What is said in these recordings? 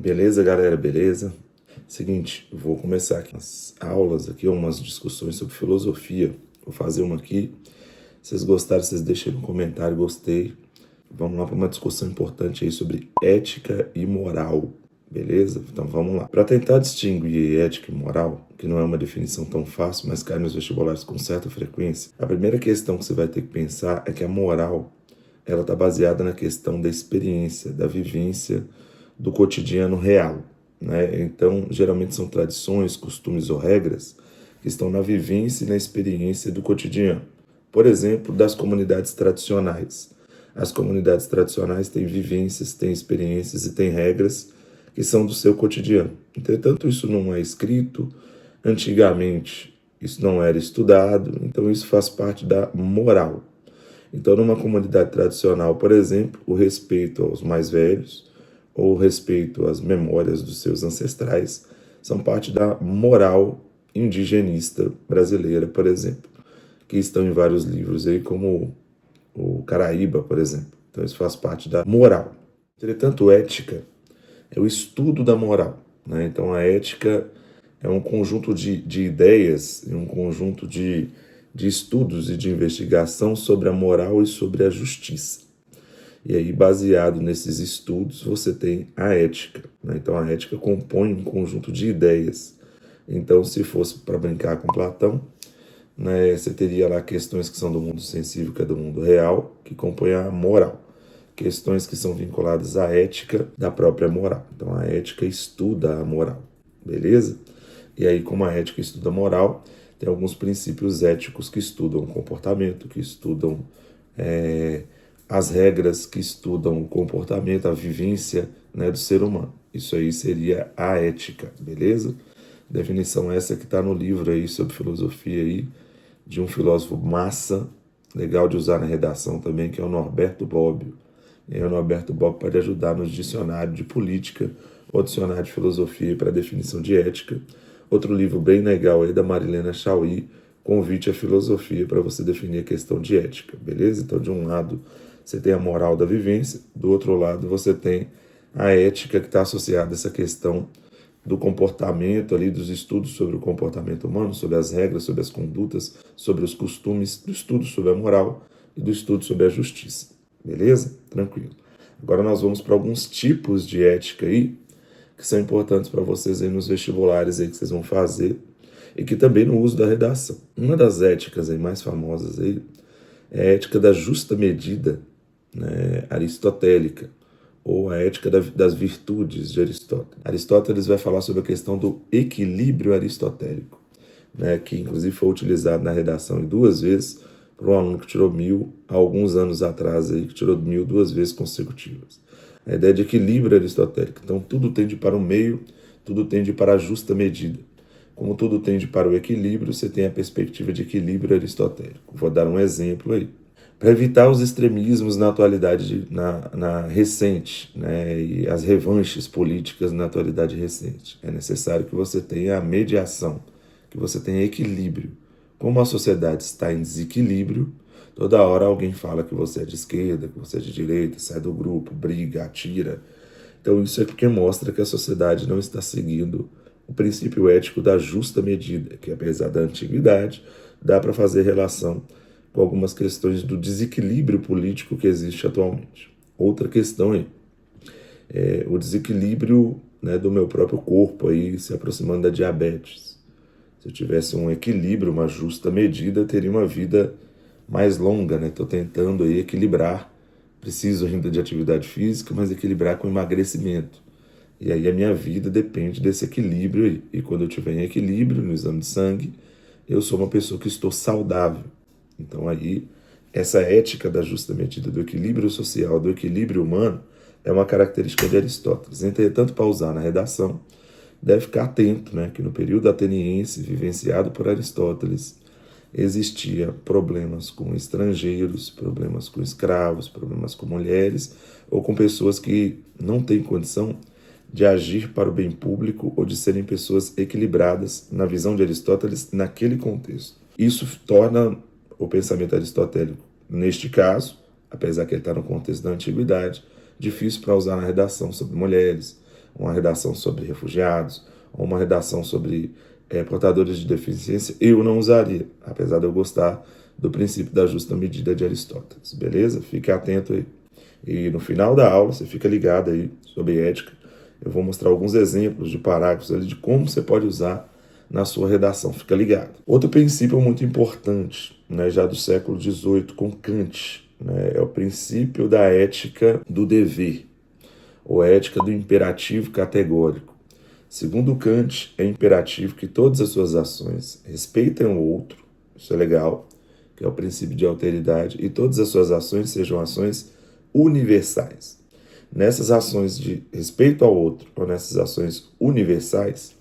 Beleza, galera? Beleza? Seguinte, eu vou começar aqui umas aulas aqui, umas discussões sobre filosofia. Vou fazer uma aqui. Se vocês gostaram, vocês deixem no comentário, gostei. Vamos lá para uma discussão importante aí sobre ética e moral. Beleza? Então vamos lá. Para tentar distinguir ética e moral, que não é uma definição tão fácil, mas cai nos vestibulares com certa frequência, a primeira questão que você vai ter que pensar é que a moral ela está baseada na questão da experiência, da vivência, do cotidiano real, né? Então, geralmente são tradições, costumes ou regras que estão na vivência e na experiência do cotidiano. Por exemplo, das comunidades tradicionais. As comunidades tradicionais têm vivências, têm experiências e têm regras que são do seu cotidiano. Entretanto, isso não é escrito. Antigamente, isso não era estudado, então isso faz parte da moral. Então, numa comunidade tradicional, por exemplo, o respeito aos mais velhos ou o respeito às memórias dos seus ancestrais são parte da moral indigenista brasileira, por exemplo, que estão em vários livros aí, como o Caraíba, por exemplo. Então, isso faz parte da moral. Entretanto, ética é o estudo da moral, né? Então, a ética é um conjunto de ideias, um conjunto de estudos e de investigação sobre a moral e sobre a justiça. E aí, baseado nesses estudos, você tem a ética, né? Então, a ética compõe um conjunto de ideias. Então, se fosse para brincar com Platão, né, você teria lá questões que são do mundo sensível, que é do mundo real, que compõem a moral. Questões que são vinculadas à ética da própria moral. Então, a ética estuda a moral, beleza? E aí, como a ética estuda a moral, tem alguns princípios éticos que estudam o comportamento, que estudam as regras, que estudam o comportamento, a vivência, né, do ser humano. Isso aí seria a ética, beleza? Definição essa que está no livro aí sobre filosofia aí, de um filósofo massa, legal de usar na redação também, que é o Norberto Bobbio. E aí o Norberto Bobbio pode ajudar nos dicionários de política ou dicionário de filosofia para definição de ética. Outro livro bem legal aí da Marilena Chauí, Convite à Filosofia, para você definir a questão de ética, beleza? Então, de um lado, você tem a moral da vivência, do outro lado, você tem a ética que está associada a essa questão do comportamento ali, dos estudos sobre o comportamento humano, sobre as regras, sobre as condutas, sobre os costumes, do estudo sobre a moral e do estudo sobre a justiça. Beleza? Tranquilo. Agora nós vamos para alguns tipos de ética aí, que são importantes para vocês aí nos vestibulares aí que vocês vão fazer, e que também no uso da redação. Uma das éticas aí mais famosas aí é a ética da justa medida, né, aristotélica, ou a ética das virtudes de Aristóteles. Aristóteles vai falar sobre a questão do equilíbrio aristotélico, né, que inclusive foi utilizado na redação em 2 vezes por um aluno que tirou 1000 há alguns anos atrás, aí, que tirou 1000 2 vezes consecutivas. A ideia de equilíbrio aristotélico. Então, tudo tende para o meio, tudo tende para a justa medida. Como tudo tende para o equilíbrio, você tem a perspectiva de equilíbrio aristotélico. Vou dar um exemplo aí. Para evitar os extremismos na atualidade na recente, né, e as revanches políticas na atualidade recente, é necessário que você tenha a mediação, que você tenha equilíbrio. Como a sociedade está em desequilíbrio, toda hora alguém fala que você é de esquerda, que você é de direita, sai do grupo, briga, atira. Então isso é porque mostra que a sociedade não está seguindo o princípio ético da justa medida, que apesar da antiguidade, dá para fazer relação com algumas questões do desequilíbrio político que existe atualmente. Outra questão é o desequilíbrio, né, do meu próprio corpo aí, se aproximando da diabetes. Se eu tivesse um equilíbrio, uma justa medida, eu teria uma vida mais longa, né? Estou tentando aí equilibrar. Preciso ainda de atividade física, mas equilibrar com emagrecimento. E aí a minha vida depende desse equilíbrio aí. E quando eu estiver em equilíbrio no exame de sangue, eu sou uma pessoa que estou saudável. Então aí, essa ética da justa medida do equilíbrio social, do equilíbrio humano, é uma característica de Aristóteles. Entretanto, para usar na redação, deve ficar atento, né, que no período ateniense, vivenciado por Aristóteles, existia problemas com estrangeiros, problemas com escravos, problemas com mulheres ou com pessoas que não têm condição de agir para o bem público ou de serem pessoas equilibradas na visão de Aristóteles naquele contexto. Isso torna o pensamento aristotélico, neste caso, apesar que ele está no contexto da antiguidade, difícil para usar na redação sobre mulheres, uma redação sobre refugiados, ou uma redação sobre portadores de deficiência, eu não usaria, apesar de eu gostar do princípio da justa medida de Aristóteles, beleza? Fique atento aí. E no final da aula, você fica ligado aí sobre ética. Eu vou mostrar alguns exemplos de parágrafos ali de como você pode usar na sua redação, fica ligado. Outro princípio muito importante, né, já do século XVIII, com Kant, né, é o princípio da ética do dever, ou ética do imperativo categórico. Segundo Kant, é imperativo que todas as suas ações respeitem o outro, isso é legal, que é o princípio de alteridade, e todas as suas ações sejam ações universais. Nessas ações de respeito ao outro, ou nessas ações universais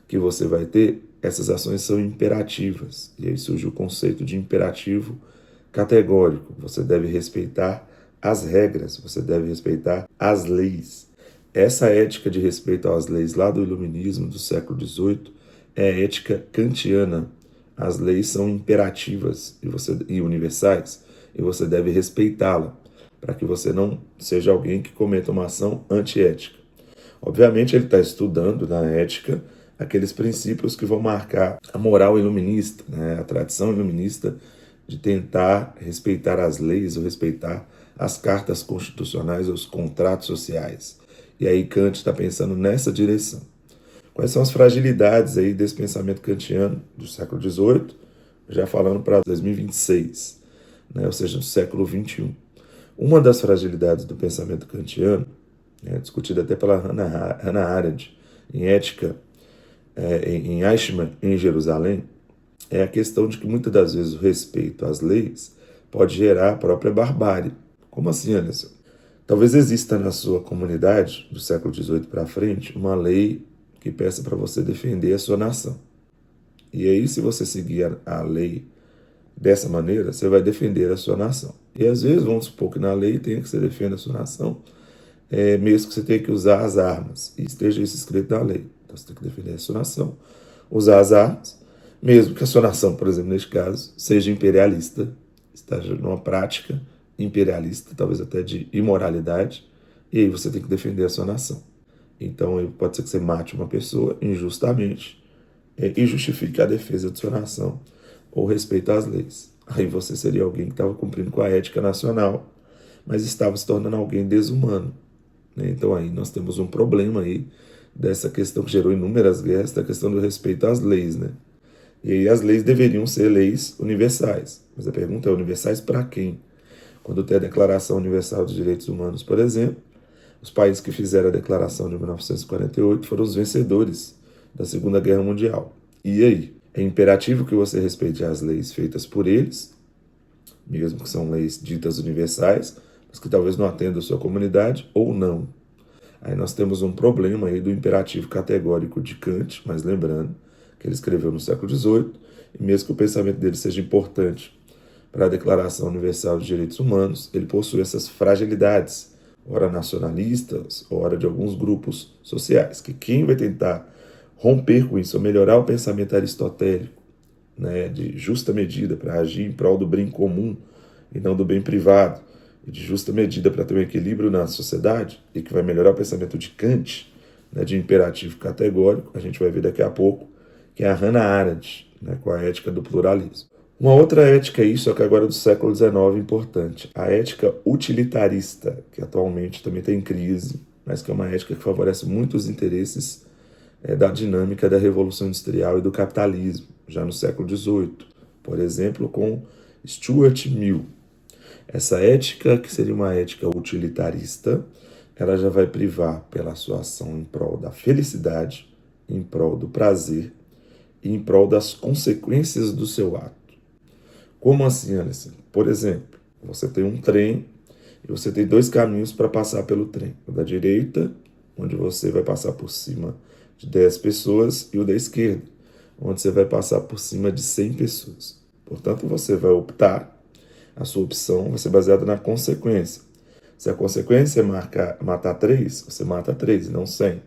que você vai ter, essas ações são imperativas. E aí surge o conceito de imperativo categórico. Você deve respeitar as regras, você deve respeitar as leis. Essa ética de respeito às leis lá do iluminismo do século XVIII é a ética kantiana. As leis são imperativas e universais e você deve respeitá-la para que você não seja alguém que cometa uma ação antiética. Obviamente ele está estudando na ética aqueles princípios que vão marcar a moral iluminista, né? A tradição iluminista de tentar respeitar as leis ou respeitar as cartas constitucionais ou os contratos sociais. E aí Kant está pensando nessa direção. Quais são as fragilidades aí desse pensamento kantiano do século XVIII, já falando para 2026, né? Ou seja, do século XXI. Uma das fragilidades do pensamento kantiano, discutida até pela Hannah Arendt em Ética, em Eichmann, em Jerusalém, é a questão de que muitas das vezes o respeito às leis pode gerar a própria barbárie. Como assim, Anderson? Talvez exista na sua comunidade, do século XVIII para frente, uma lei que peça para você defender a sua nação. E aí, se você seguir a lei dessa maneira, você vai defender a sua nação. E às vezes, vamos supor que na lei tenha que você defenda a sua nação, mesmo que você tenha que usar as armas, e esteja isso escrito na lei. Então você tem que defender a sua nação, usar as armas, mesmo que a sua nação, por exemplo, neste caso, seja imperialista, esteja numa prática imperialista, talvez até de imoralidade, e aí você tem que defender a sua nação. Então pode ser que você mate uma pessoa injustamente e justifique a defesa de sua nação ou respeito às leis. Aí você seria alguém que estava cumprindo com a ética nacional, mas estava se tornando alguém desumano. Então aí nós temos um problema aí dessa questão que gerou inúmeras guerras, da questão do respeito às leis, né? E aí as leis deveriam ser leis universais. Mas a pergunta é universais para quem? Quando tem a Declaração Universal dos Direitos Humanos, por exemplo, os países que fizeram a Declaração de 1948 foram os vencedores da Segunda Guerra Mundial. E aí? É imperativo que você respeite as leis feitas por eles, mesmo que são leis ditas universais, mas que talvez não atendam a sua comunidade, ou não. Aí nós temos um problema aí do imperativo categórico de Kant, mas lembrando que ele escreveu no século XVIII, e mesmo que o pensamento dele seja importante para a Declaração Universal dos Direitos Humanos, ele possui essas fragilidades, ora nacionalistas, ora de alguns grupos sociais, que quem vai tentar romper com isso, ou melhorar o pensamento aristotélico, né, de justa medida para agir em prol do bem comum e não do bem privado, e de justa medida para ter um equilíbrio na sociedade, e que vai melhorar o pensamento de Kant, né, de imperativo categórico, a gente vai ver daqui a pouco, que é a Hannah Arendt, né, com a ética do pluralismo. Uma outra ética aí, só que agora do século XIX, importante, a ética utilitarista, que atualmente também está em crise, mas que é uma ética que favorece muito os interesses da dinâmica da Revolução Industrial e do capitalismo, já no século XVIII, por exemplo, com Stuart Mill. Essa ética, que seria uma ética utilitarista, ela já vai privar pela sua ação em prol da felicidade, em prol do prazer e em prol das consequências do seu ato. Como assim, Alisson? Por exemplo, você tem um trem e você tem dois caminhos para passar pelo trem. O da direita, onde você vai passar por cima de 10 pessoas, e o da esquerda, onde você vai passar por cima de 100 pessoas. Portanto, você vai optar, a sua opção vai ser baseada na consequência. Se a consequência é matar 3, você mata 3, não 100.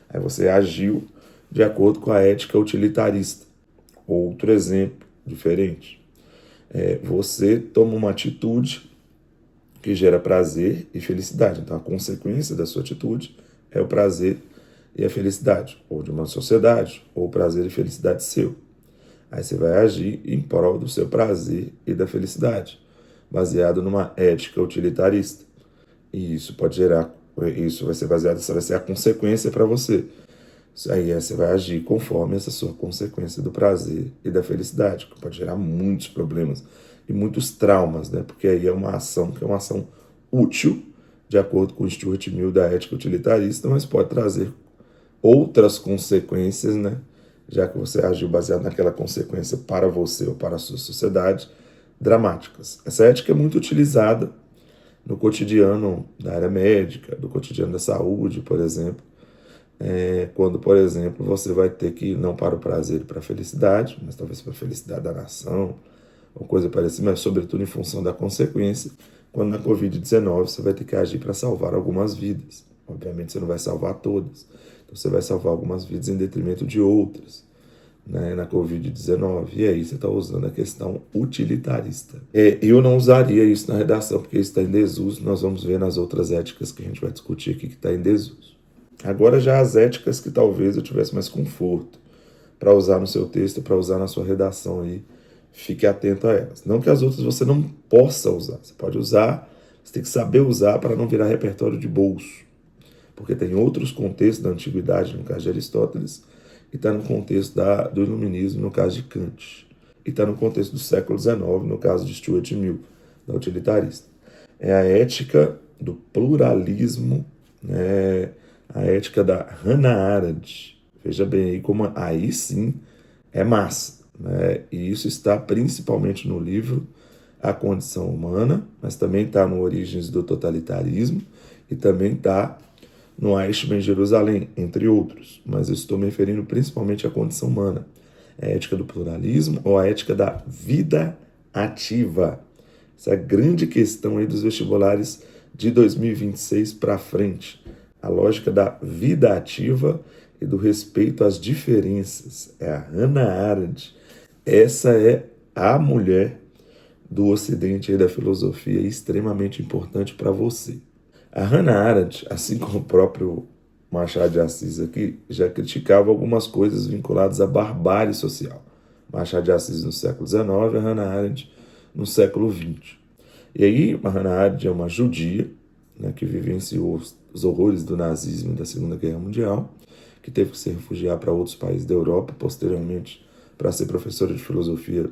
Aí você agiu de acordo com a ética utilitarista. Outro exemplo diferente. Você toma uma atitude que gera prazer e felicidade. Então, a consequência da sua atitude é o prazer e a felicidade, ou de uma sociedade, ou o prazer e felicidade seu. Aí você vai agir em prol do seu prazer e da felicidade, baseado numa ética utilitarista. E isso pode gerar, isso vai ser baseado, essa vai ser a consequência para você. Isso aí você vai agir conforme essa sua consequência do prazer e da felicidade, que pode gerar muitos problemas e muitos traumas, né? Porque aí é uma ação que é uma ação útil, de acordo com o Stuart Mill da ética utilitarista, mas pode trazer outras consequências, né? Já que você agiu baseado naquela consequência para você ou para a sua sociedade, dramáticas. Essa ética é muito utilizada no cotidiano da área médica, do cotidiano da saúde, por exemplo. Quando, por exemplo, você vai ter que ir não para o prazer e para a felicidade, mas talvez para a felicidade da nação, ou coisa parecida, mas sobretudo em função da consequência, quando na Covid-19 você vai ter que agir para salvar algumas vidas. Obviamente você não vai salvar todas, então você vai salvar algumas vidas em detrimento de outras, né, na Covid-19. E aí você está usando a questão utilitarista. Eu não usaria isso na redação, porque isso está em desuso. Nós vamos ver nas outras éticas que a gente vai discutir aqui que está em desuso. Agora já as éticas que talvez eu tivesse mais conforto para usar no seu texto, para usar na sua redação aí, fique atento a elas. Não que as outras você não possa usar, você pode usar, você tem que saber usar para não virar repertório de bolso, porque tem outros contextos da antiguidade, no caso de Aristóteles, e está no contexto do iluminismo, no caso de Kant, e está no contexto do século XIX, no caso de Stuart Mill, da utilitarista. É a ética do pluralismo, né? A ética da Hannah Arendt. Veja bem aí como aí sim é massa, né? E isso está principalmente no livro A Condição Humana, mas também está no Origens do Totalitarismo e também está no Eichmann em Jerusalém, entre outros. Mas eu estou me referindo principalmente à condição humana. É a ética do pluralismo ou a ética da vida ativa. Essa é a grande questão aí dos vestibulares de 2026 para frente. A lógica da vida ativa e do respeito às diferenças. É a Hannah Arendt. Essa é a mulher do Ocidente e da filosofia extremamente importante para você. A Hannah Arendt, assim como o próprio Machado de Assis aqui, já criticava algumas coisas vinculadas à barbárie social. Machado de Assis no século XIX e a Hannah Arendt no século XX. E aí, a Hannah Arendt é uma judia, né, que vivenciou os horrores do nazismo e da Segunda Guerra Mundial, que teve que se refugiar para outros países da Europa, posteriormente para ser professora de filosofia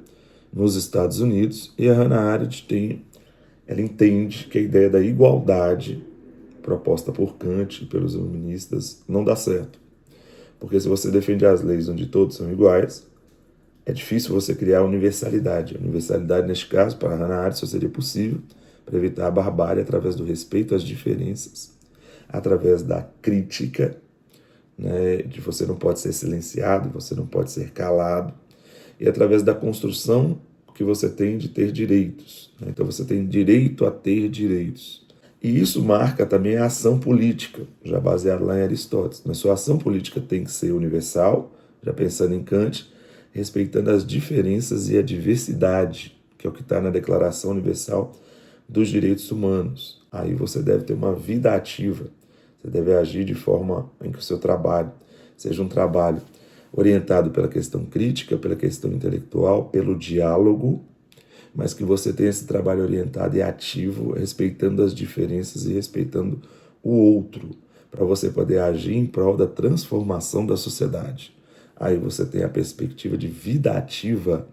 nos Estados Unidos. E a Hannah Arendt ela entende que a ideia da igualdade proposta por Kant e pelos iluministas não dá certo. Porque se você defende as leis onde todos são iguais, é difícil você criar a universalidade. A universalidade, neste caso, para Hannah Arendt, só seria possível para evitar a barbárie através do respeito às diferenças, através da crítica, né, de você não pode ser silenciado, você não pode ser calado, e através da construção que você tem de ter direitos. Né? Então você tem direito a ter direitos. E isso marca também a ação política, já baseado lá em Aristóteles. Mas sua ação política tem que ser universal, já pensando em Kant, respeitando as diferenças e a diversidade, que é o que está na Declaração Universal dos Direitos Humanos. Aí você deve ter uma vida ativa, você deve agir de forma em que o seu trabalho seja um trabalho orientado pela questão crítica, pela questão intelectual, pelo diálogo, mas que você tenha esse trabalho orientado e ativo, respeitando as diferenças e respeitando o outro, para você poder agir em prol da transformação da sociedade. Aí você tem a perspectiva de vida ativa,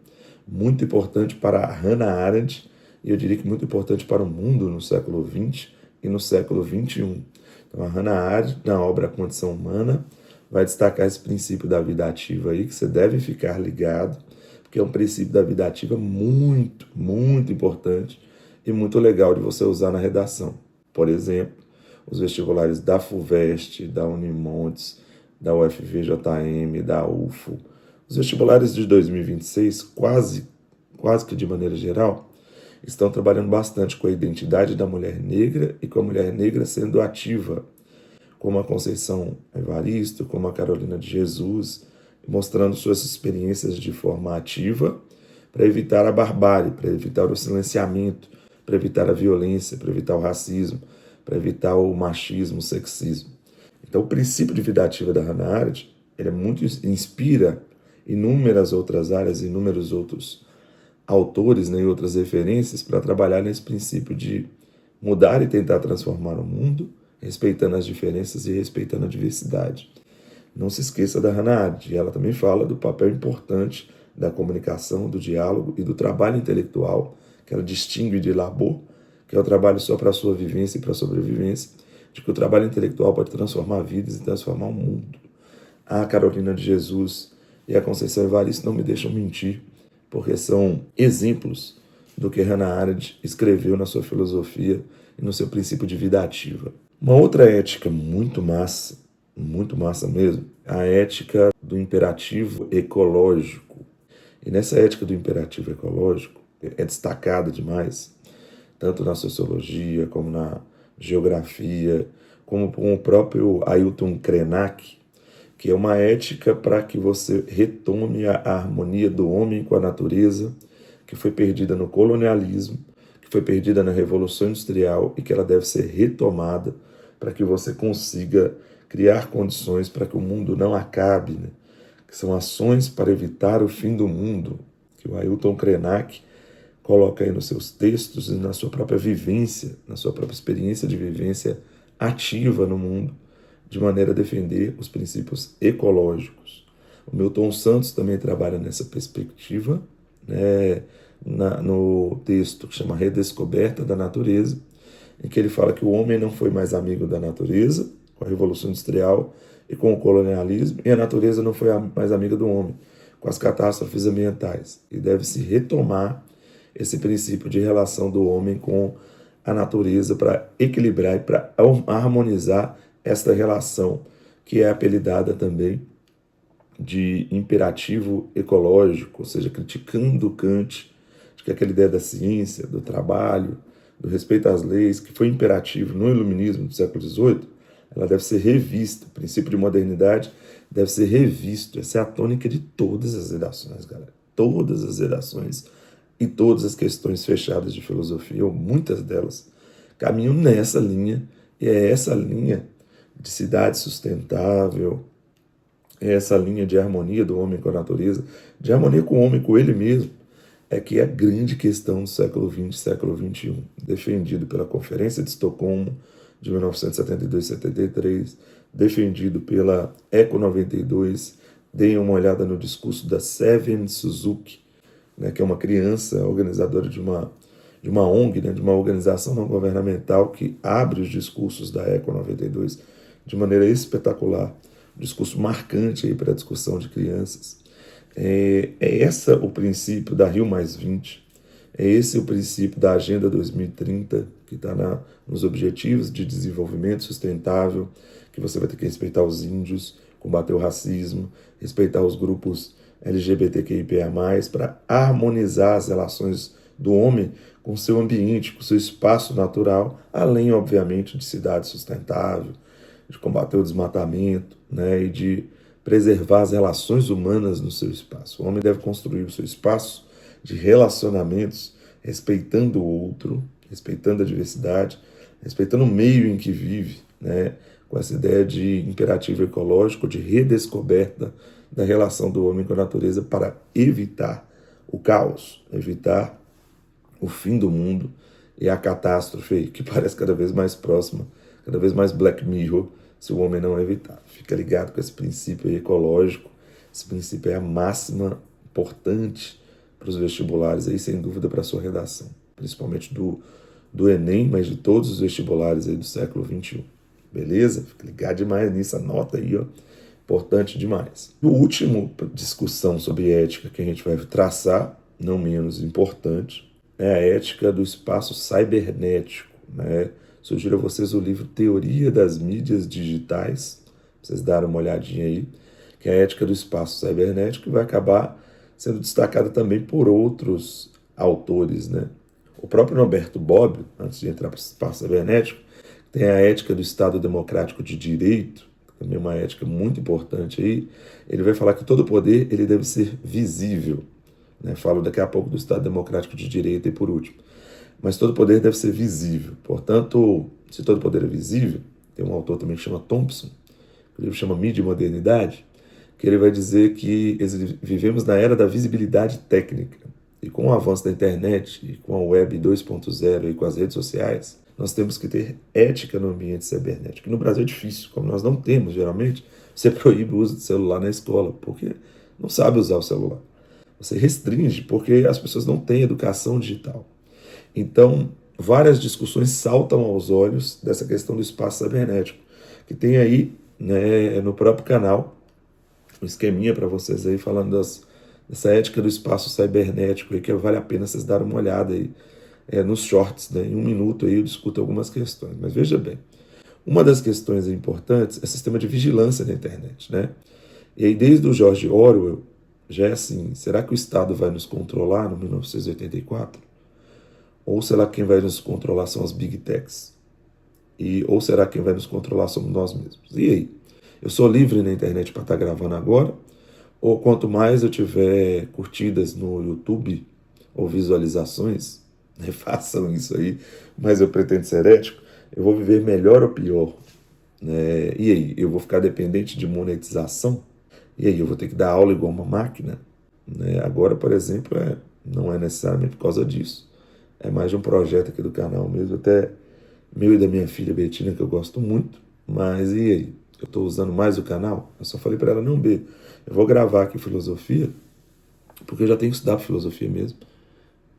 muito importante para a Hannah Arendt, e eu diria que muito importante para o mundo no século XX e no século XXI. Então a Hannah Arendt, na obra A Condição Humana, vai destacar esse princípio da vida ativa aí, que você deve ficar ligado, porque é um princípio da vida ativa muito, muito importante e muito legal de você usar na redação. Por exemplo, os vestibulares da FUVEST, da Unimontes, da UFVJM, da UFO. Os vestibulares de 2026, quase que de maneira geral, estão trabalhando bastante com a identidade da mulher negra e com a mulher negra sendo ativa, como a Conceição Evaristo, como a Carolina de Jesus, mostrando suas experiências de forma ativa para evitar a barbárie, para evitar o silenciamento, para evitar a violência, para evitar o racismo, para evitar o machismo, o sexismo. Então, o princípio de vida ativa da Hannah Arendt, ele inspira inúmeras outras áreas, inúmeros outros autores, né, e outras referências para trabalhar nesse princípio de mudar e tentar transformar o mundo, respeitando as diferenças e respeitando a diversidade. Não se esqueça da Hannah Arendt, ela também fala do papel importante da comunicação, do diálogo e do trabalho intelectual, que ela distingue de labor, que é o trabalho só para a sua vivência e para a sobrevivência, de que o trabalho intelectual pode transformar vidas e transformar o mundo. A Carolina de Jesus e a Conceição Evaristo não me deixam mentir, porque são exemplos do que Hannah Arendt escreveu na sua filosofia e no seu princípio de vida ativa. Uma outra ética muito massa mesmo, a ética do imperativo ecológico. E nessa ética do imperativo ecológico é destacada demais, tanto na sociologia como na geografia, como com o próprio Ailton Krenak, que é uma ética para que você retome a harmonia do homem com a natureza, que foi perdida no colonialismo, que foi perdida na Revolução Industrial e que ela deve ser retomada para que você consiga criar condições para que o mundo não acabe, né? Que são ações para evitar o fim do mundo, que o Ailton Krenak coloca aí nos seus textos e na sua própria vivência, na sua própria experiência de vivência ativa no mundo, de maneira a defender os princípios ecológicos. O Milton Santos também trabalha nessa perspectiva, né, no texto que chama Redescoberta da Natureza, em que ele fala que o homem não foi mais amigo da natureza, com a Revolução Industrial e com o colonialismo, e a natureza não foi mais amiga do homem, com as catástrofes ambientais. E deve-se retomar esse princípio de relação do homem com a natureza para equilibrar e para harmonizar esta relação, que é apelidada também de imperativo ecológico, ou seja, criticando Kant, de que aquela ideia da ciência, do trabalho, do respeito às leis, que foi imperativo no iluminismo do século XVIII, ela deve ser revista. O princípio de modernidade deve ser revisto. Essa é a tônica de todas as redações, galera. Todas as redações e todas as questões fechadas de filosofia, ou muitas delas, caminham nessa linha, e é essa linha de cidade sustentável, é essa linha de harmonia do homem com a natureza, de harmonia com o homem, com ele mesmo, é que é a grande questão do século XX, século XXI, defendido pela Conferência de Estocolmo de 1972-73, defendido pela Eco 92. Deem uma olhada no discurso da Seven Suzuki, né, que é uma criança organizadora de uma ONG, né, de uma organização não governamental que abre os discursos da Eco 92 de maneira espetacular, um discurso marcante aí para a discussão de crianças. É esse o princípio da Rio+20, é esse o princípio da Agenda 2030, que está nos Objetivos de Desenvolvimento Sustentável, que você vai ter que respeitar os índios, combater o racismo, respeitar os grupos LGBTQIA+, para harmonizar as relações do homem com seu ambiente, com seu espaço natural, além, obviamente, de cidade sustentável, de combater o desmatamento, né, e de preservar as relações humanas no seu espaço. O homem deve construir o seu espaço de relacionamentos, respeitando o outro, respeitando a diversidade, respeitando o meio em que vive, né, com essa ideia de imperativo ecológico, de redescoberta da relação do homem com a natureza para evitar o caos, evitar o fim do mundo e a catástrofe que parece cada vez mais próxima, cada vez mais Black Mirror, se o homem não evitar. Fica ligado com esse princípio ecológico, esse princípio é a máxima importante para os vestibulares, aí, sem dúvida, para a sua redação, principalmente do Enem, mas de todos os vestibulares aí do século XXI. Beleza? Fica ligado demais nisso, anota aí, ó. Importante demais. E o último discussão sobre ética que a gente vai traçar, não menos importante, é a ética do espaço cibernético, né? Sugiro a vocês o livro Teoria das Mídias Digitais, pra vocês darem uma olhadinha aí, que é a ética do espaço cibernético, que vai acabar sendo destacada também por outros autores, né? O próprio Norberto Bobbio, antes de entrar para o espaço cibernético, tem a ética do Estado Democrático de Direito, também uma ética muito importante aí. Ele vai falar que todo poder ele deve ser visível, né? Falo daqui a pouco do Estado Democrático de Direito e por último. Mas todo poder deve ser visível. Portanto, se todo poder é visível, tem um autor também que chama Thompson, o livro chama Mídia e Modernidade, que ele vai dizer que vivemos na era da visibilidade técnica. E com o avanço da internet, e com a web 2.0 e com as redes sociais, nós temos que ter ética no ambiente cibernético. E no Brasil é difícil, como nós não temos, geralmente, você proíbe o uso de celular na escola, porque não sabe usar o celular. Você restringe, porque as pessoas não têm educação digital. Então, várias discussões saltam aos olhos dessa questão do espaço cibernético, que tem aí, né, no próprio canal, um esqueminha para vocês aí, falando dessa ética do espaço cibernético, aí, que vale a pena vocês darem uma olhada aí, nos shorts, né? Em 1 minuto aí eu discuto algumas questões. Mas veja bem, uma das questões importantes é o sistema de vigilância na internet, né? E aí, desde o George Orwell, já é assim, será que o Estado vai nos controlar no 1984? Ou será que quem vai nos controlar são as Big Techs? Ou será que quem vai nos controlar somos nós mesmos? E aí? Eu sou livre na internet para estar gravando agora? Ou quanto mais eu tiver curtidas no YouTube ou visualizações, né, façam isso aí, mas eu pretendo ser ético, eu vou viver melhor ou pior? Né? E aí? Eu vou ficar dependente de monetização? E aí? Eu vou ter que dar aula igual uma máquina? Né? Agora, por exemplo, não é necessariamente por causa disso. É mais de um projeto aqui do canal mesmo, até meu e da minha filha Betina, que eu gosto muito. Mas e aí? Eu estou usando mais o canal? Eu só falei para ela, não, B, eu vou gravar aqui filosofia, porque eu já tenho que estudar filosofia mesmo,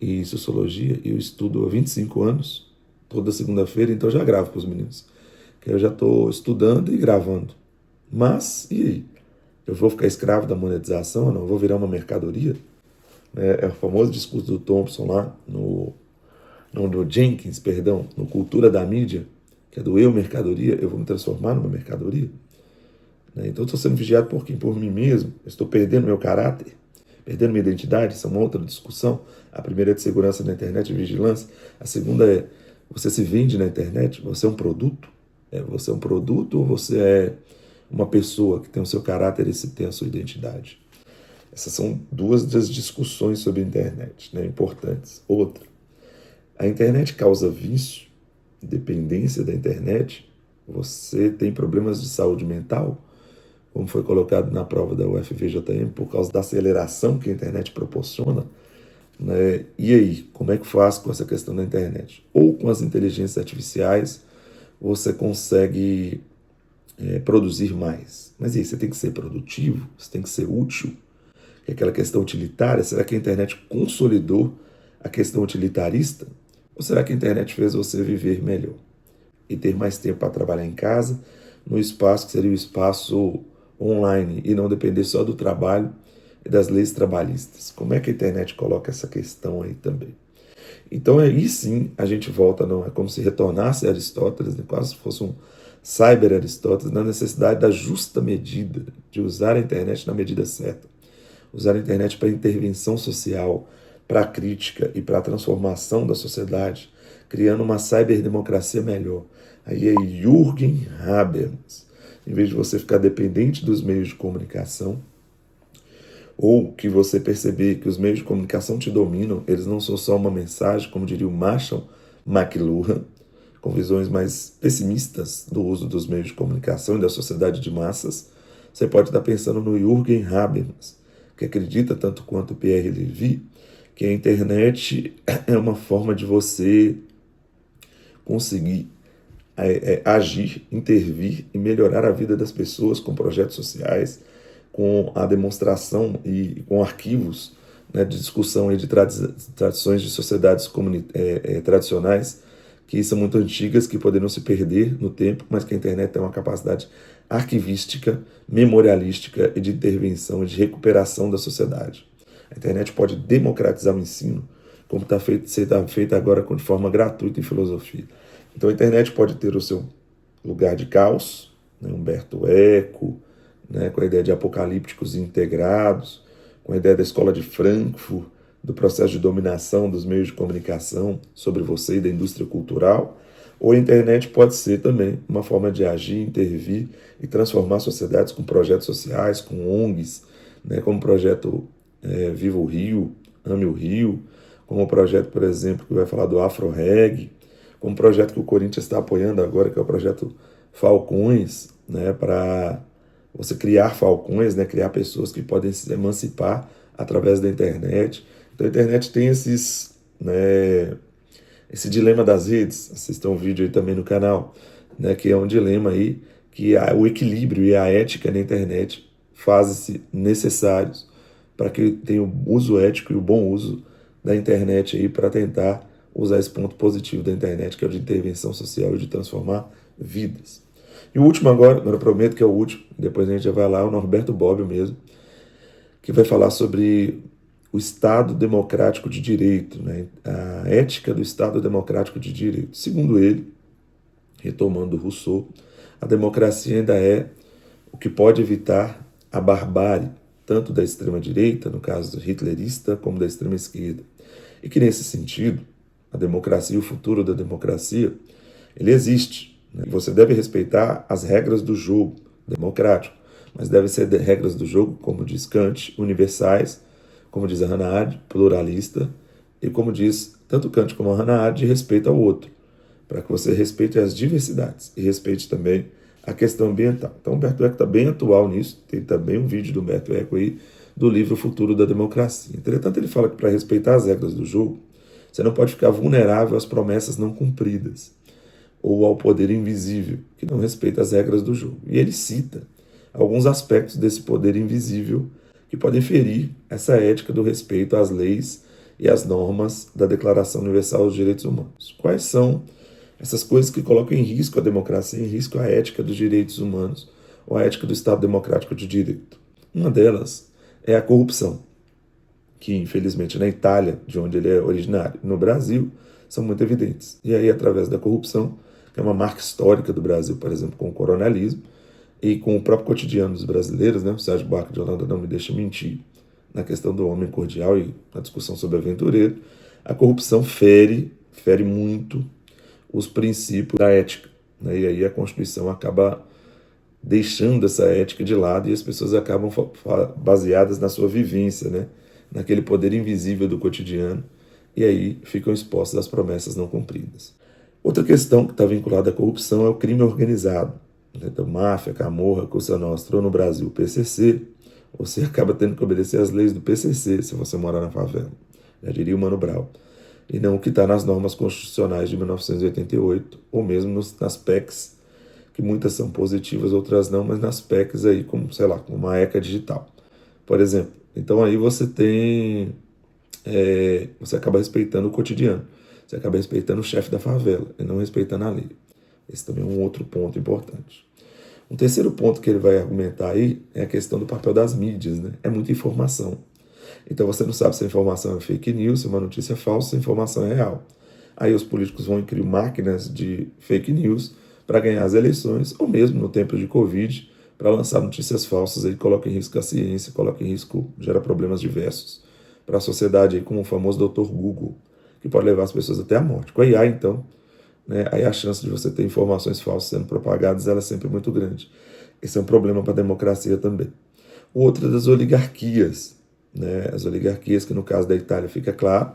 e sociologia, e eu estudo há 25 anos, toda segunda-feira, então eu já gravo para os meninos. Que eu já estou estudando e gravando. Mas, e aí? Eu vou ficar escravo da monetização ou não? Eu vou virar uma mercadoria? É o famoso discurso do Thompson lá, no Jenkins, perdão, no Cultura da Mídia, que é do eu mercadoria, eu vou me transformar numa mercadoria. Né? Então eu estou sendo vigiado por quem? Por mim mesmo. Eu estou perdendo meu caráter, perdendo minha identidade, isso é uma outra discussão. A primeira é de segurança na internet e vigilância. A segunda é, você se vende na internet? Você é um produto? Você é um produto ou você é uma pessoa que tem o seu caráter e tem a sua identidade? Essas são duas das discussões sobre a internet, né, importantes. Outra, a internet causa vício, dependência da internet? Você tem problemas de saúde mental, como foi colocado na prova da UFVJM, por causa da aceleração que a internet proporciona? Né? E aí, como é que faz com essa questão da internet? Ou com as inteligências artificiais, você consegue produzir mais. Mas e aí, você tem que ser produtivo? Você tem que ser útil? Que é aquela questão utilitária, será que a internet consolidou a questão utilitarista? Ou será que a internet fez você viver melhor? E ter mais tempo para trabalhar em casa, no espaço que seria o espaço online, e não depender só do trabalho e das leis trabalhistas? Como é que a internet coloca essa questão aí também? Então aí sim a gente volta, não é como se retornasse a Aristóteles, né? Quase se fosse um cyber-Aristóteles, na necessidade da justa medida, de usar a internet na medida certa. Usar a internet para intervenção social, para a crítica e para a transformação da sociedade, criando uma cyberdemocracia melhor. Aí é Jürgen Habermas. Em vez de você ficar dependente dos meios de comunicação, ou que você perceber que os meios de comunicação te dominam, eles não são só uma mensagem, como diria o Marshall McLuhan, com visões mais pessimistas do uso dos meios de comunicação e da sociedade de massas, você pode estar pensando no Jürgen Habermas, que acredita, tanto quanto o Pierre Levy, que a internet é uma forma de você conseguir agir, intervir e melhorar a vida das pessoas com projetos sociais, com a demonstração e com arquivos, né, de discussão aí de tradições de sociedades tradicionais que são muito antigas, que poderiam se perder no tempo, mas que a internet tem uma capacidade arquivística, memorialística e de intervenção e de recuperação da sociedade. A internet pode democratizar o ensino, como está feito agora de forma gratuita em filosofia. Então a internet pode ter o seu lugar de caos, né, Humberto Eco, né, com a ideia de apocalípticos integrados, com a ideia da escola de Frankfurt, do processo de dominação dos meios de comunicação sobre você e da indústria cultural, ou a internet pode ser também uma forma de agir, intervir e transformar sociedades com projetos sociais, com ONGs, né, como o projeto Viva o Rio, Ame o Rio, como o projeto, por exemplo, que vai falar do Afro-Reg, como o projeto que o Corinthians está apoiando agora, que é o projeto Falcões, né, para você criar falcões, né, criar pessoas que podem se emancipar através da internet. Então a internet tem esse dilema das redes. Assistam um vídeo aí também no canal, né, que é um dilema aí que o equilíbrio e a ética na internet fazem-se necessários para que tenha o uso ético e o bom uso da internet aí para tentar usar esse ponto positivo da internet, que é o de intervenção social e de transformar vidas. E o último agora eu prometo que é o último, depois a gente já vai lá, o Norberto Bobbio mesmo, que vai falar sobre o Estado Democrático de Direito, né? A ética do Estado Democrático de Direito. Segundo ele, retomando Rousseau, a democracia ainda é o que pode evitar a barbárie, tanto da extrema-direita, no caso hitlerista, como da extrema-esquerda. E que, nesse sentido, a democracia, o futuro da democracia, ele existe. Né? E você deve respeitar as regras do jogo democrático, mas devem ser regras do jogo, como diz Kant, universais, como diz a Hannah Arendt, pluralista, e como diz tanto Kant como a Hannah Arendt, de respeito ao outro, para que você respeite as diversidades e respeite também a questão ambiental. Então, Humberto Eco está bem atual nisso, tem também um vídeo do Humberto Eco aí, do livro O Futuro da Democracia. Entretanto, ele fala que para respeitar as regras do jogo, você não pode ficar vulnerável às promessas não cumpridas, ou ao poder invisível, que não respeita as regras do jogo. E ele cita alguns aspectos desse poder invisível que podem ferir essa ética do respeito às leis e às normas da Declaração Universal dos Direitos Humanos. Quais são essas coisas que colocam em risco a democracia, em risco a ética dos direitos humanos ou a ética do Estado Democrático de Direito? Uma delas é a corrupção, que infelizmente na Itália, de onde ele é originário, no Brasil, são muito evidentes. E aí, através da corrupção, que é uma marca histórica do Brasil, por exemplo, com o coronelismo, e com o próprio cotidiano dos brasileiros, né? O Sérgio Buarque de Holanda não me deixa mentir, na questão do homem cordial e na discussão sobre aventureiro, a corrupção fere muito os princípios da ética, né? E aí a Constituição acaba deixando essa ética de lado e as pessoas acabam baseadas na sua vivência, né? Naquele poder invisível do cotidiano, e aí ficam expostas às promessas não cumpridas. Outra questão que está vinculada à corrupção é o crime organizado. Então, máfia, camorra, Cosa Nostra, ou no Brasil, PCC, você acaba tendo que obedecer às leis do PCC se você morar na favela, já diria o Mano Brown, e não o que está nas normas constitucionais de 1988, ou mesmo nas PECs, que muitas são positivas, outras não, mas nas PECs aí, como, sei lá, como uma ECA digital, por exemplo. Então aí você tem, você acaba respeitando o cotidiano, você acaba respeitando o chefe da favela e não respeitando a lei. Esse também é um outro ponto importante. Um terceiro ponto que ele vai argumentar aí é a questão do papel das mídias, né? É muita informação. Então você não sabe se a informação é fake news, se uma notícia é falsa, se a informação é real. Aí os políticos vão criar máquinas de fake news para ganhar as eleições, ou mesmo no tempo de Covid, para lançar notícias falsas, aí coloca em risco a ciência, coloca em risco, gera problemas diversos para a sociedade, aí, como o famoso Dr. Google, que pode levar as pessoas até a morte. Com a IA, então, né, aí a chance de você ter informações falsas sendo propagadas ela é sempre muito grande. Esse é um problema para a democracia também. O outro é das oligarquias, né, as oligarquias que no caso da Itália fica claro,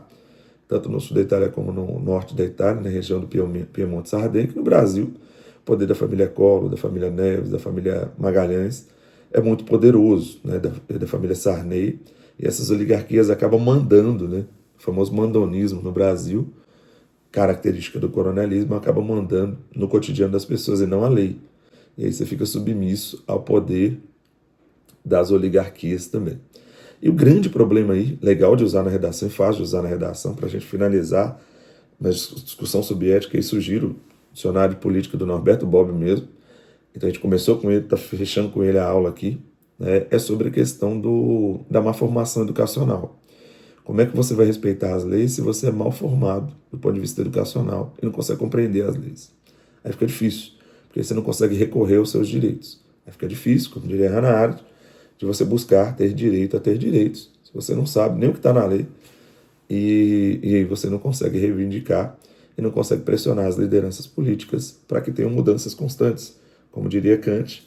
tanto no sul da Itália como no norte da Itália, na região do Piemonte Sardenha, que no Brasil o poder da família Collor, da família Neves, da família Magalhães é muito poderoso, né, da família Sarney, e essas oligarquias acabam mandando, né, o famoso mandonismo no Brasil, característica do coronelismo, acaba mandando no cotidiano das pessoas e não a lei. E aí você fica submisso ao poder das oligarquias também. E o grande problema aí, legal de usar na redação e fácil de usar na redação, para a gente finalizar na discussão sobre ética, e sugiro o dicionário de política do Norberto Bobbio mesmo. Então a gente começou com ele, está fechando com ele a aula aqui, né? É sobre a questão da má formação educacional. Como é que você vai respeitar as leis se você é mal formado do ponto de vista educacional e não consegue compreender as leis? Aí fica difícil, porque você não consegue recorrer aos seus direitos. Aí fica difícil, como diria Hannah Arendt, de você buscar ter direito a ter direitos. Se você não sabe nem o que está na lei, e aí você não consegue reivindicar e não consegue pressionar as lideranças políticas para que tenham mudanças constantes, como diria Kant,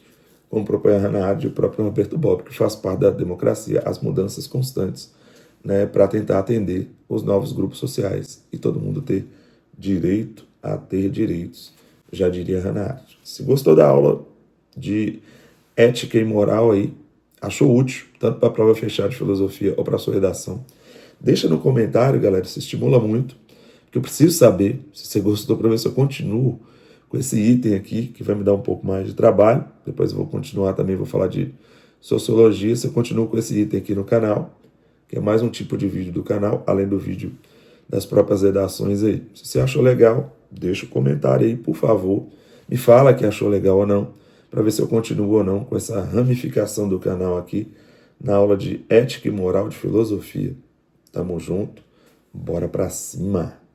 como propõe a Hannah Arendt e o próprio Roberto Bobbio, que faz parte da democracia, as mudanças constantes, né, para tentar atender os novos grupos sociais e todo mundo ter direito a ter direitos, já diria Hannah Arendt. Se gostou da aula de ética e moral aí, achou útil, tanto para a prova fechada de filosofia ou para a sua redação. Deixa no comentário, galera, isso estimula muito, porque eu preciso saber se você gostou para ver se eu continuo com esse item aqui, que vai me dar um pouco mais de trabalho. Depois eu vou continuar também, vou falar de sociologia, se eu continuo com esse item aqui no canal, que é mais um tipo de vídeo do canal, além do vídeo das próprias redações aí. Se você achou legal, deixa um comentário aí, por favor. Me fala que achou legal ou não, para ver se eu continuo ou não com essa ramificação do canal aqui, na aula de ética e moral de filosofia. Tamo junto, bora pra cima!